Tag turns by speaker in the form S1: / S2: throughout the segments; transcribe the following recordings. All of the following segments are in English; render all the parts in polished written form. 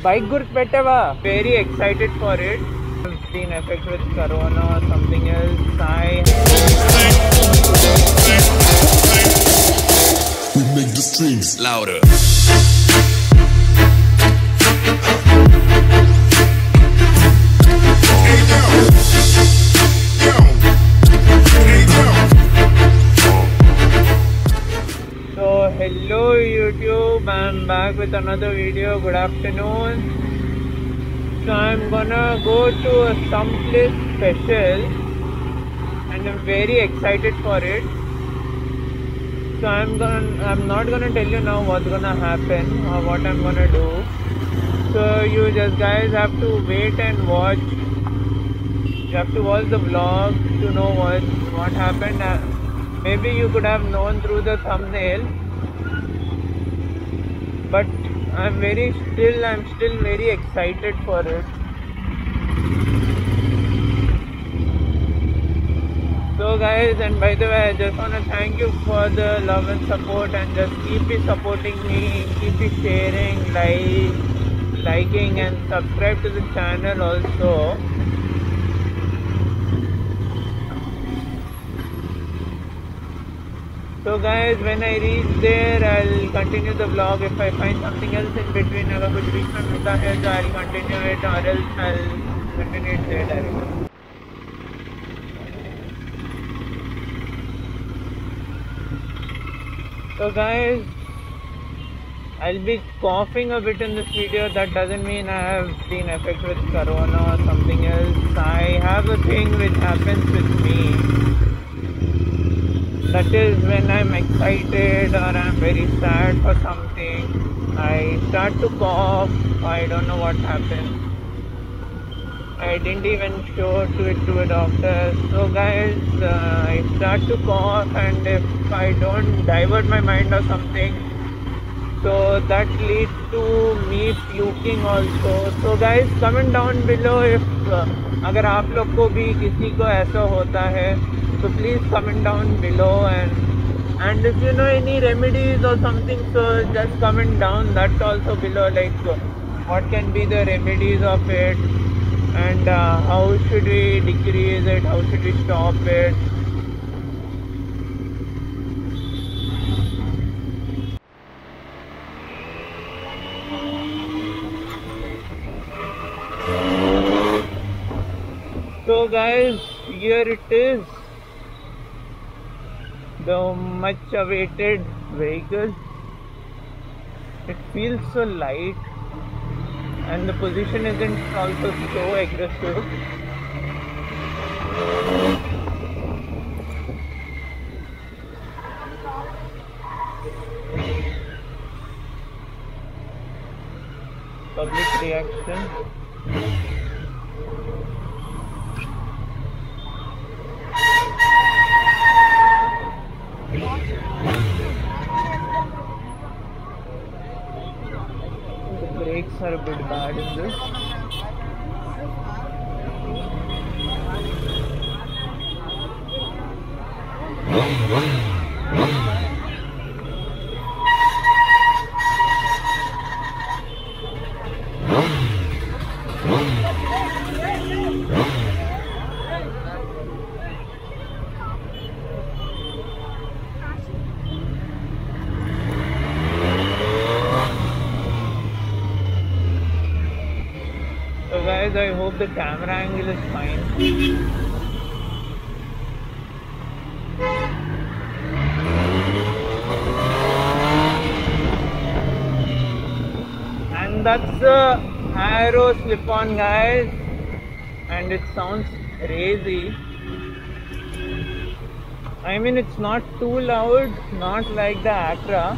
S1: Bike Gurpetava. Very excited for it. I've been affected with corona or something else.
S2: We make the strings louder.
S1: So hello YouTube, I'm back with another video. Good afternoon. So I'm gonna go to some place special and I'm very excited for it. So I'm not gonna tell you now what's gonna happen or what I'm gonna do. So you just guys have to wait and watch. You have to watch the vlog to know what happened. Maybe you could have known through the thumbnail, but I'm still very excited for it. So guys, and by the way, I just want to thank you for the love and support, and just keep supporting me, keep sharing, liking and subscribe to the channel also. So guys, when I reach there, I'll continue the vlog. If I find something else in between, अगर कुछ बीच में मिलता है तो I'll continue it, or else I'll continue it there directly. So guys, I'll be coughing a bit in this video. That doesn't mean I have been affected with corona or something else. I have a thing which happens with me. That is when I'm excited or I'm very sad for something, I start to cough. I don't know what happened. I didn't even show it to a doctor. So guys, I start to cough, and if I don't divert my mind or something, so that leads to me puking also. So guys, comment down below if अगर आप लोग को भी किसी को ऐसा होता है, so please comment down below, and if you know any remedies or something, so just comment down that also below, like what can be the remedies of it, and how should we decrease it, how should we stop it. So guys, here it is, the much awaited vehicle. It feels so light, and the position isn't also so aggressive. Public reaction. The brakes are a bit bad in this. So guys, I hope the camera angle is fine. And that's the Aero slip-on guys, and it sounds crazy. I mean, it's not too loud, not like the Acra.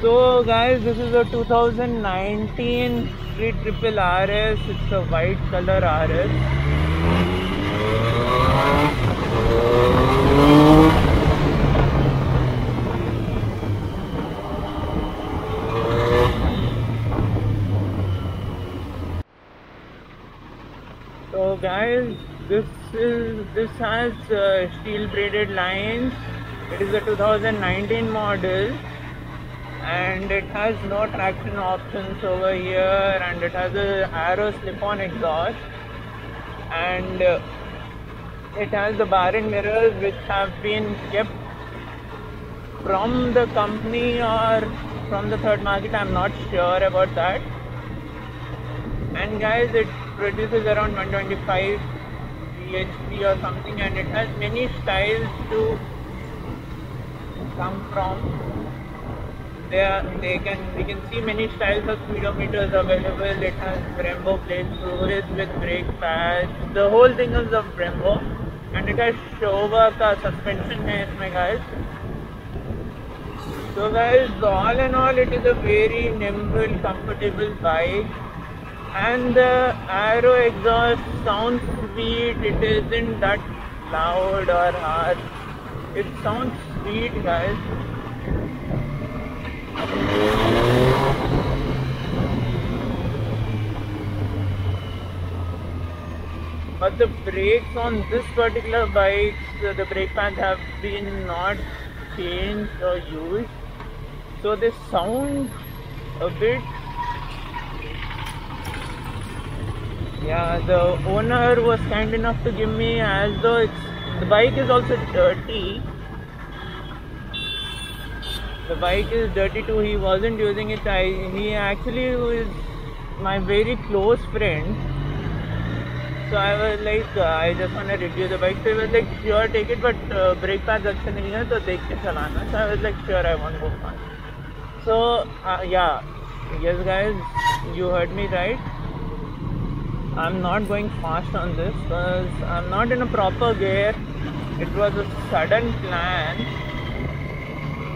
S1: So guys, this is a 2019 Street Triple RS. It's a white color RS. So guys, this has steel braided lines. It is a 2019 model, and it has no traction options over here, and it has a Aero slip-on exhaust, and it has the bar and mirrors which have been kept from the company or from the third market. I'm not sure about that. And guys, it produces around 125 bhp or something, and it has many styles to come from. We can see many styles of speedometers available. It has Brembo plates, fluids with brake pads. The whole thing is of Brembo, and it has Showa ka suspension hai isme, guys. So guys, all in all, it is a very nimble, comfortable bike, and the Aero exhaust sounds sweet. It isn't that loud or harsh. It sounds sweet, guys. But the brakes on this particular bike, the brake pads have been not changed or used, so they sound a bit. Yeah, the owner was kind enough to give me, as though the bike is also dirty. The bike is dirty too. He wasn't using it. He actually was my very close friend. So I was like, I just want to review the bike. So he was like, sure, take it, but brake pads अच्छे नहीं है, तो देख के चलाना. So I was like, sure, I want to go fast. So yeah, yes guys, you heard me right. I'm not going fast on this because I'm not in a proper gear. It was a sudden plan.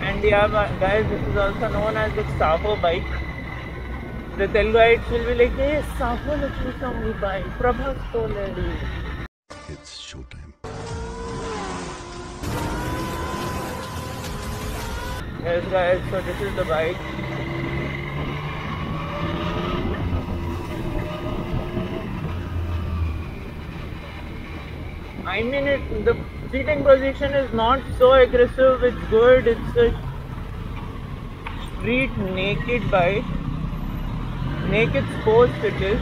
S1: And yeah, guys, this is also known as the Saho bike. The Teluguites will be like, hey, Saho Lakshmi Swami bike, Prabhas Toledi.
S2: It's showtime.
S1: Yes guys, so this is the bike. I mean, the seating position is not so aggressive, it's good. It's a street naked bike. Naked sports it is.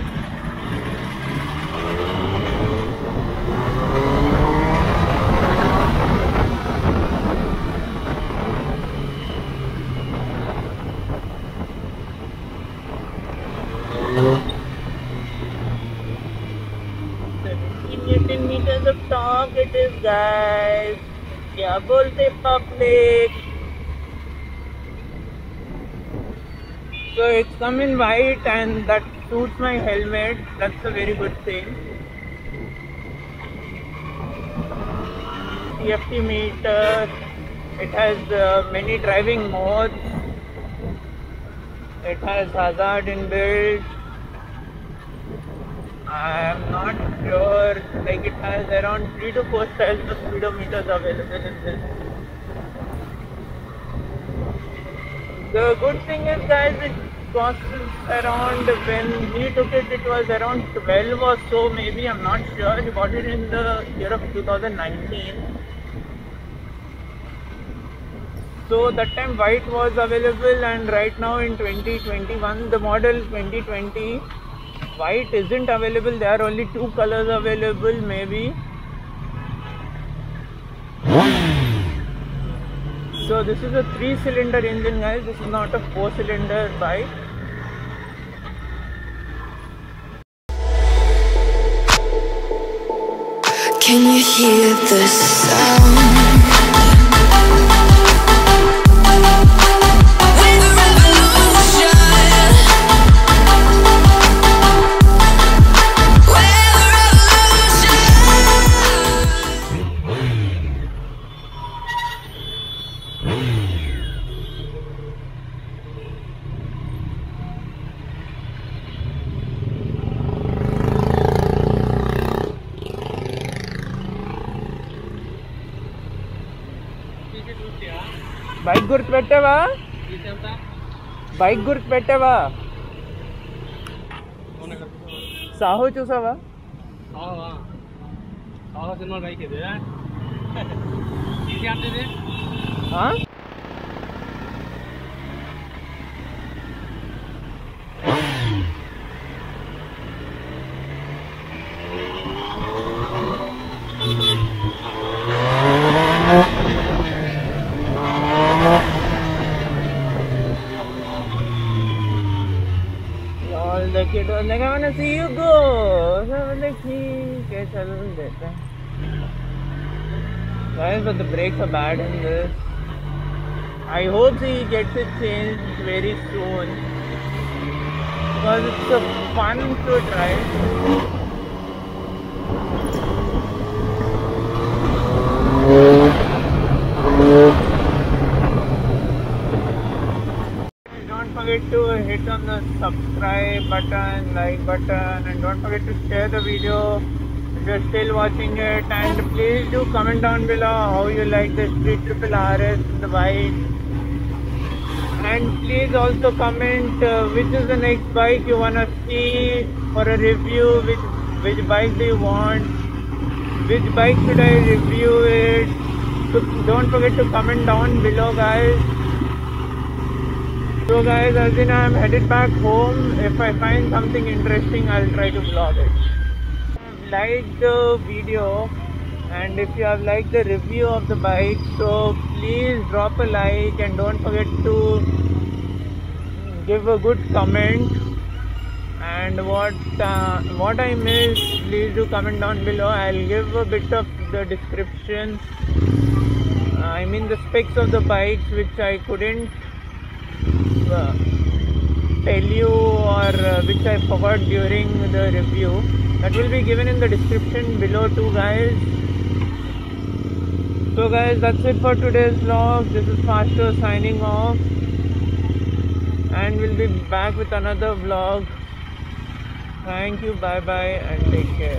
S1: Meters of torque it is, guys. क्या बोलते public? So it's come in white, and that suits my helmet. That's a very good thing. TFT meter. It has many driving modes. It has hazard inbuilt. I'm not sure, like it has around 3 to 4 styles of speedometers available in this. The good thing is, guys, it costs around, when he took it, it was around 12 or so, maybe, I'm not sure. He bought it in the year of 2019. So that time white was available, and right now in 2021, the model 2020, white isn't available. There are only 2 colors available, maybe. So this is a 3-cylinder engine, guys. This is not a 4-cylinder bike.
S3: Can you hear the sound?
S1: Bike గుర్తు పెట్టావా? Bike గుర్తు పెట్టావా? సాహో చూసావా?
S4: Cinema bike ఇది
S1: the kid was like, I wanna see you go. So I was like, okay, chal dete hain. Guys, but the brakes are bad in this. I hope he gets it changed very soon because it's a fun to drive. Don't forget to hit on the subscribe button, like button, and don't forget to share the video if you're still watching it. And please do comment down below how you like the Street Triple RS, the bike. And please also comment which is the next bike you wanna see for a review. Which bike do you want? Which bike should I review it? So don't forget to comment down below, guys. So guys, as in I'm headed back home. If I find something interesting, I'll try to vlog it. If you have liked the video and if you have liked the review of the bike, so please drop a like and don't forget to give a good comment. And what I missed, please do comment down below. I'll give a bit of the description. I mean the specs of the bikes which I couldn't tell you or which I forgot during the review. That will be given in the description below too, guys. So guys, that's it for today's vlog. This is Faster signing off, and we'll be back with another vlog. Thank you, bye bye, and take care.